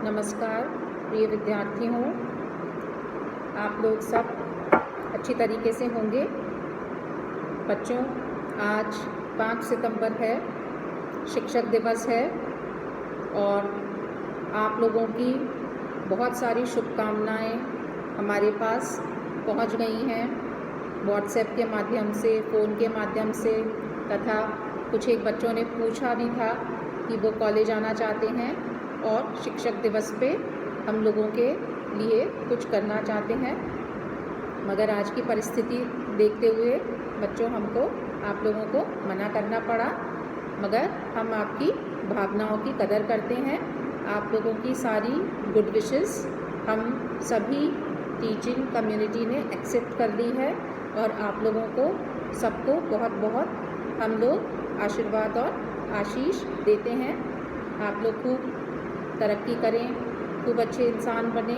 नमस्कार प्रिय विद्यार्थी हो, आप लोग सब अच्छी तरीके से होंगे। बच्चों, आज 5 सितंबर है, शिक्षक दिवस है और आप लोगों की बहुत सारी शुभकामनाएं हमारे पास पहुंच गई हैं व्हाट्सएप के माध्यम से, फ़ोन के माध्यम से, तथा कुछ एक बच्चों ने पूछा भी था कि वो कॉलेज आना चाहते हैं और शिक्षक दिवस पे हम लोगों के लिए कुछ करना चाहते हैं। मगर आज की परिस्थिति देखते हुए बच्चों, हमको आप लोगों को मना करना पड़ा। मगर हम आपकी भावनाओं की कदर करते हैं। आप लोगों की सारी गुड विशेस हम सभी टीचिंग कम्युनिटी ने एक्सेप्ट कर ली है और आप लोगों को सबको बहुत बहुत हम लोग आशीर्वाद और आशीष देते हैं। आप लोग खूब तरक्की करें, खूब अच्छे इंसान बने,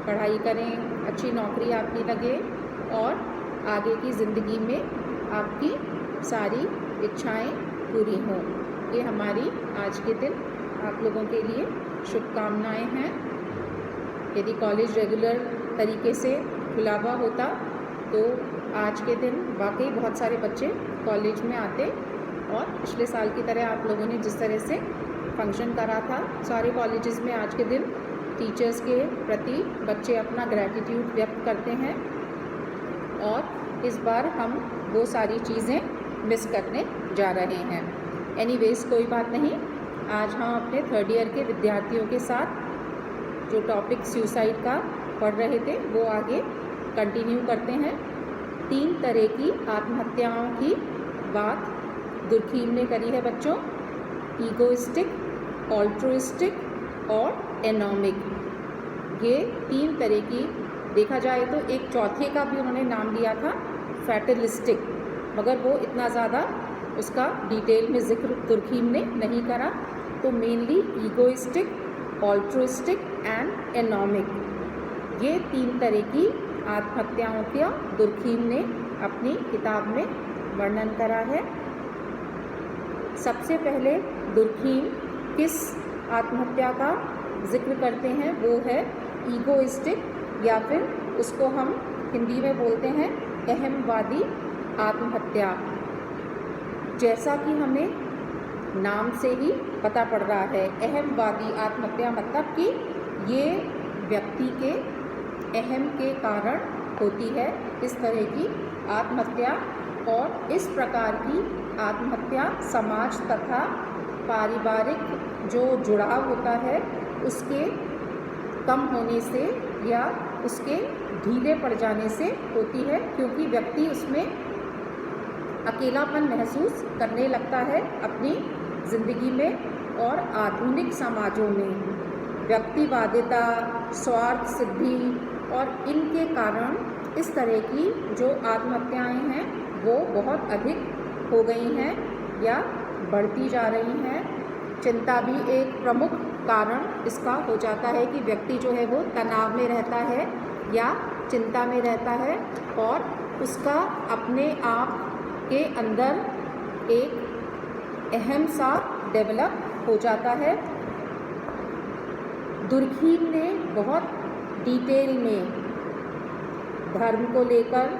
पढ़ाई करें, अच्छी नौकरी आपकी लगे और आगे की ज़िंदगी में आपकी सारी इच्छाएं पूरी हों। ये हमारी आज के दिन आप लोगों के लिए शुभकामनाएं हैं। यदि कॉलेज रेगुलर तरीके से खुला हुआ होता तो आज के दिन वाकई बहुत सारे बच्चे कॉलेज में आते और पिछले साल की तरह आप लोगों ने जिस तरह से फंक्शन करा था, सारे कॉलेजेस में आज के दिन टीचर्स के प्रति बच्चे अपना ग्रैटिट्यूड व्यक्त करते हैं और इस बार हम वो सारी चीज़ें मिस करने जा रहे हैं। एनीवेज, कोई बात नहीं। आज हम अपने 3rd ईयर के विद्यार्थियों के साथ जो टॉपिक सुसाइड का पढ़ रहे थे वो आगे कंटिन्यू करते हैं। 3 तरह की आत्महत्याओं की बात दुर्खीम ने करी है बच्चों, ईगोइस्टिक, ऑल्ट्रुइस्टिक और एनॉमिक। ये 3 तरह की देखा जाए तो एक चौथे का भी उन्होंने नाम लिया था, फैटलिस्टिक, मगर वो इतना ज़्यादा उसका डिटेल में जिक्र दुर्खीम ने नहीं करा। तो मेनली ईगोइस्टिक, ऑल्ट्रुइस्टिक एंड एनॉमिक, ये 3 तरह की आत्महत्याओं का दुर्खीम ने अपनी किताब में वर्णन करा है। सबसे पहले दुर्खीम किस आत्महत्या का जिक्र करते हैं वो है ईगोइस्टिक, या फिर उसको हम हिंदी में बोलते हैं अहमवादी आत्महत्या। जैसा कि हमें नाम से ही पता पड़ रहा है, अहमवादी आत्महत्या मतलब कि ये व्यक्ति के अहम के कारण होती है इस तरह की आत्महत्या, और इस प्रकार की आत्महत्या समाज तथा पारिवारिक जो जुड़ाव होता है उसके कम होने से या उसके ढीले पड़ जाने से होती है, क्योंकि व्यक्ति उसमें अकेलापन महसूस करने लगता है अपनी ज़िंदगी में। और आधुनिक समाजों में व्यक्तिवादिता, स्वार्थ सिद्धि और इनके कारण इस तरह की जो आत्महत्याएं हैं वो बहुत अधिक हो गई हैं या बढ़ती जा रही हैं। चिंता भी एक प्रमुख कारण इसका हो जाता है कि व्यक्ति जो है वो तनाव में रहता है या चिंता में रहता है और उसका अपने आप के अंदर एक अहम सा डेवलप हो जाता है। दुर्खीम ने बहुत डिटेल में धर्म को लेकर,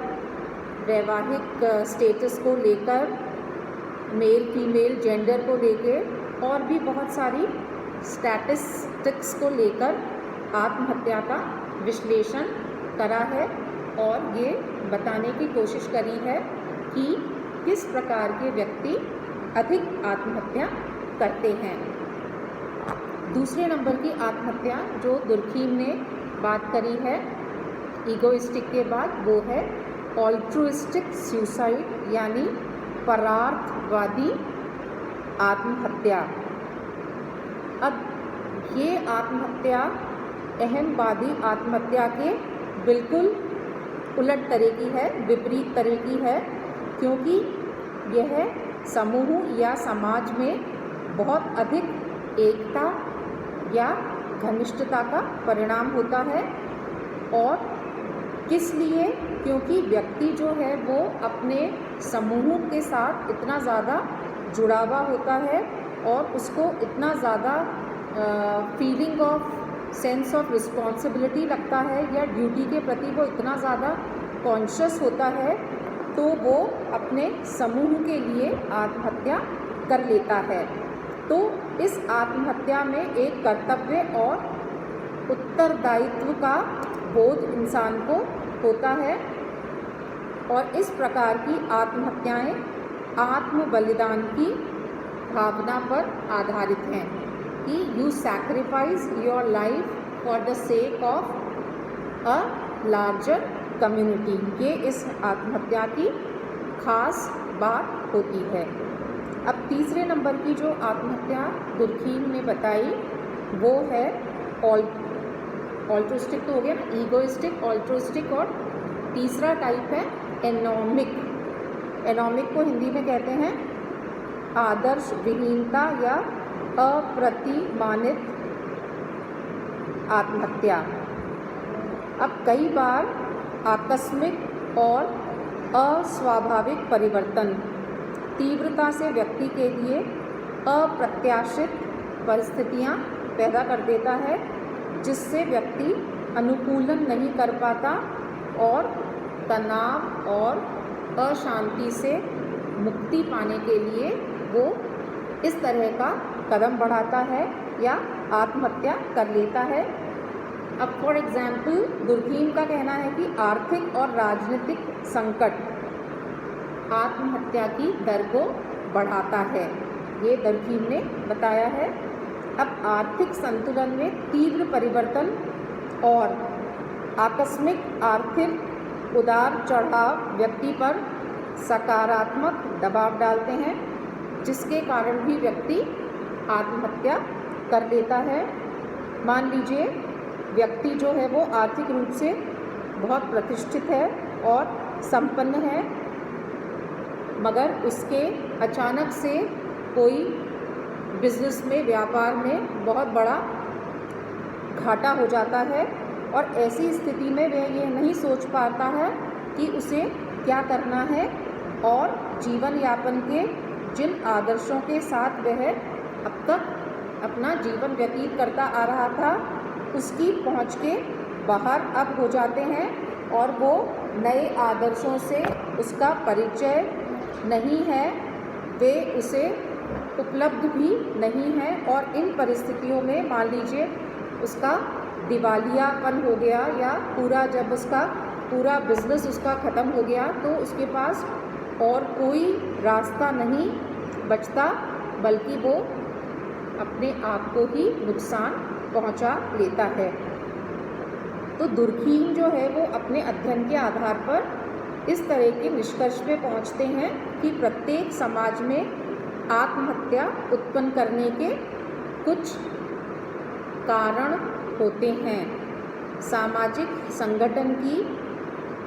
वैवाहिक स्टेटस को लेकर, मेल फीमेल जेंडर को लेकर और भी बहुत सारी स्टैटिस्टिक्स को लेकर आत्महत्या का विश्लेषण करा है और ये बताने की कोशिश करी है कि किस प्रकार के व्यक्ति अधिक आत्महत्या करते हैं। दूसरे नंबर की आत्महत्या जो दुर्खीम ने बात करी है ईगोइस्टिक के बाद, वो है ऑल्ट्रुइस्टिक सुसाइड, यानी परार्थवादी आत्महत्या। अब ये आत्महत्या अहमवादी आत्महत्या के बिल्कुल उलट तरह की है, विपरीत तरह की है, क्योंकि यह समूह या समाज में बहुत अधिक एकता या घनिष्ठता का परिणाम होता है। और किस लिए? क्योंकि व्यक्ति जो है वो अपने समूह के साथ इतना ज़्यादा जुड़ा हुआ होता है और उसको इतना ज़्यादा feeling of sense of responsibility लगता है या ड्यूटी के प्रति वो इतना ज़्यादा कॉन्शियस होता है, तो वो अपने समूह के लिए आत्महत्या कर लेता है। तो इस आत्महत्या में एक कर्तव्य और उत्तरदायित्व का बोध इंसान को होता है, और इस प्रकार की आत्महत्याएं आत्म बलिदान की भावना पर आधारित हैं कि you sacrifice your life for the sake of a larger community. ये इस आत्महत्या की खास बात होती है। अब तीसरे नंबर की जो आत्महत्या दुर्खीम ने बताई वो है ऑल्ट्रुइस्टिक, तो हो गया ना, ईगोइस्टिक, ऑल्ट्रुइस्टिक, और तीसरा टाइप है एनोमिक। एनोमिक को हिंदी में कहते हैं आदर्श विहीनता या अप्रतिमानित आत्महत्या। अब कई बार आकस्मिक और अस्वाभाविक परिवर्तन तीव्रता से व्यक्ति के लिए अप्रत्याशित परिस्थितियां पैदा कर देता है, जिससे व्यक्ति अनुकूलन नहीं कर पाता और तनाव और अशांति से मुक्ति पाने के लिए वो इस तरह का कदम बढ़ाता है या आत्महत्या कर लेता है। अब फॉर एग्जाम्पल दुर्खीम का कहना है कि आर्थिक और राजनीतिक संकट आत्महत्या की दर को बढ़ाता है, ये दुर्खीम ने बताया है। अब आर्थिक संतुलन में तीव्र परिवर्तन और आकस्मिक आर्थिक उतार चढ़ाव व्यक्ति पर सकारात्मक दबाव डालते हैं, जिसके कारण भी व्यक्ति आत्महत्या कर लेता है। मान लीजिए व्यक्ति जो है वो आर्थिक रूप से बहुत प्रतिष्ठित है और संपन्न है, मगर उसके अचानक से कोई बिजनेस में, व्यापार में बहुत बड़ा घाटा हो जाता है, और ऐसी स्थिति में वह ये नहीं सोच पाता है कि उसे क्या करना है, और जीवन यापन के जिन आदर्शों के साथ वह अब तक अपना जीवन व्यतीत करता आ रहा था उसकी पहुंच के बाहर अब हो जाते हैं, और वो नए आदर्शों से उसका परिचय नहीं है, वे उसे उपलब्ध भी नहीं है। और इन परिस्थितियों में मान लीजिए उसका दिवालियापन हो गया या जब उसका पूरा बिजनेस उसका ख़त्म हो गया, तो उसके पास और कोई रास्ता नहीं बचता, बल्कि वो अपने आप को ही नुकसान पहुंचा लेता है। तो दुर्खीम जो है वो अपने अध्ययन के आधार पर इस तरह के निष्कर्ष पे पहुंचते हैं कि प्रत्येक समाज में आत्महत्या उत्पन्न करने के कुछ कारण होते हैं। सामाजिक संगठन की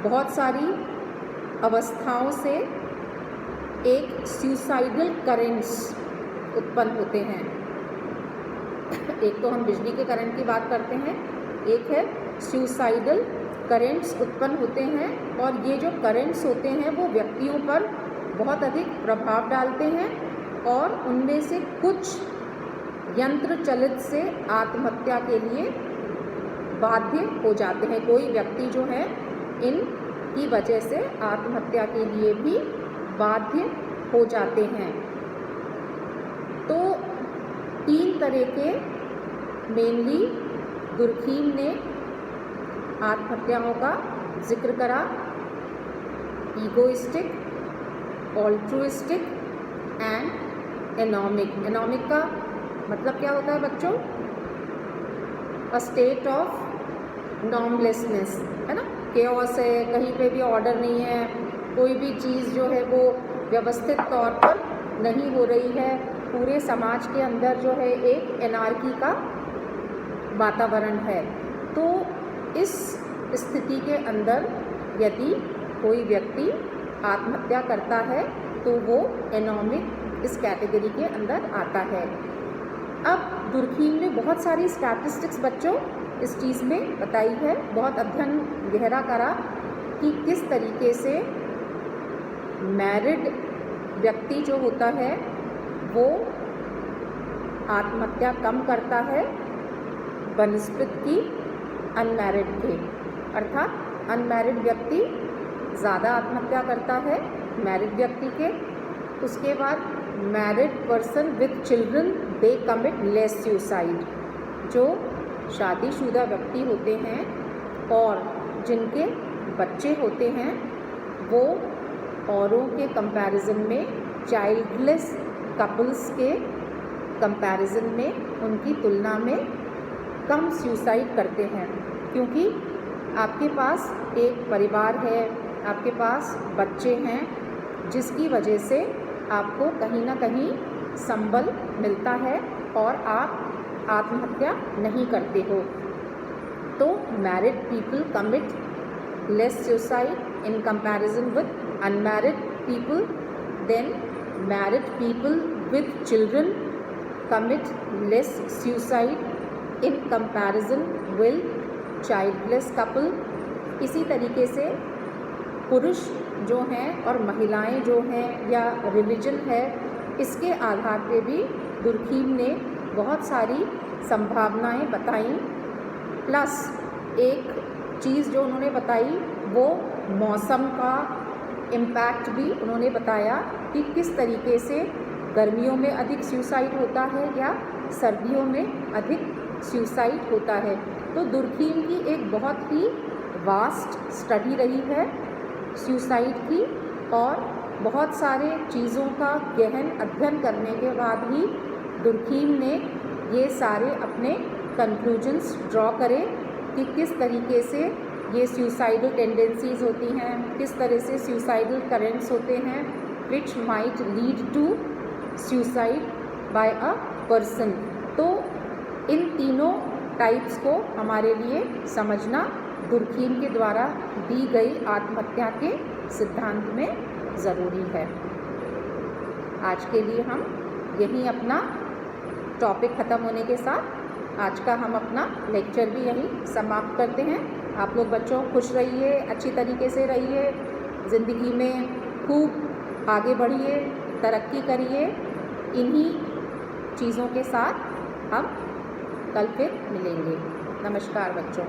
बहुत सारी अवस्थाओं से एक सुसाइडल करेंट्स उत्पन्न होते हैं। एक तो हम बिजली के करंट की बात करते हैं, एक है सुसाइडल करेंट्स उत्पन्न होते हैं, और ये जो करेंट्स होते हैं वो व्यक्तियों पर बहुत अधिक प्रभाव डालते हैं, और उनमें से कुछ यंत्र चलित से आत्महत्या के लिए बाध्य हो जाते हैं। कोई व्यक्ति जो है इन की वजह से आत्महत्या के लिए भी बाध्य हो जाते हैं। तो 3 तरह के मेनली दुर्खीम ने आत्महत्याओं का जिक्र करा, ईगोइस्टिक, ऑल्ट्रुइस्टिक एंड एनोमिक। एनोमिक का मतलब क्या होता है बच्चों? अ स्टेट ऑफ नॉर्मलेसनेस, है ना, केओस है, कहीं पे भी ऑर्डर नहीं है, कोई भी चीज़ जो है वो व्यवस्थित तौर पर नहीं हो रही है, पूरे समाज के अंदर जो है एक एनार्की का वातावरण है। तो इस स्थिति के अंदर यदि कोई व्यक्ति आत्महत्या करता है तो वो एनोमिक इस कैटेगरी के अंदर आता है। अब दुर्खीम ने बहुत सारी स्टैटिस्टिक्स बच्चों इस चीज़ में बताई है, बहुत अध्ययन गहरा करा कि किस तरीके से मैरिड व्यक्ति जो होता है वो आत्महत्या कम करता है, बनिस्बत की अनमैरिड के। अर्थात अनमैरिड व्यक्ति ज़्यादा आत्महत्या करता है मैरिड व्यक्ति के। उसके बाद married person with children they commit less suicide. जो शादीशुदा व्यक्ति होते हैं और जिनके बच्चे होते हैं वो औरों के कंपैरिजन में, चाइल्डलेस कपल्स के कंपैरिजन में, उनकी तुलना में कम सुसाइड करते हैं। क्योंकि आपके पास एक परिवार है, आपके पास बच्चे हैं, जिसकी वजह से आपको कहीं ना कहीं संबल मिलता है और आप आत्महत्या नहीं करते हो। तो married people commit less suicide in comparison with unmarried people. Then married people with children commit less suicide in comparison with childless couple. इसी तरीके से पुरुष जो हैं और महिलाएं जो हैं या रिलीजन है, इसके आधार पे भी दुर्खीम ने बहुत सारी संभावनाएं बताई। प्लस एक चीज़ जो उन्होंने बताई वो मौसम का इम्पैक्ट भी उन्होंने बताया कि किस तरीके से गर्मियों में अधिक सुसाइड होता है या सर्दियों में अधिक सुसाइड होता है। तो दुर्खीम की एक बहुत ही वास्ट स्टडी रही है सुसाइड की, और बहुत सारे चीज़ों का गहन अध्ययन करने के बाद ही दुर्खीम ने ये सारे अपने कंक्लूजन्स ड्रॉ करे कि किस तरीके से ये सुसाइडल टेंडेंसीज़ होती हैं, किस तरह से सुसाइडल करेंट्स होते हैं which might lead to suicide by a person. तो इन तीनों टाइप्स को हमारे लिए समझना दुर्खीम के द्वारा दी गई आत्महत्या के सिद्धांत में ज़रूरी है। आज के लिए हम यहीं अपना टॉपिक ख़त्म होने के साथ आज का हम अपना लेक्चर भी यहीं समाप्त करते हैं। आप लोग बच्चों खुश रहिए, अच्छी तरीके से रहिए, ज़िंदगी में खूब आगे बढ़िए, तरक्की करिए। इन्हीं चीज़ों के साथ हम कल फिर मिलेंगे। नमस्कार बच्चों।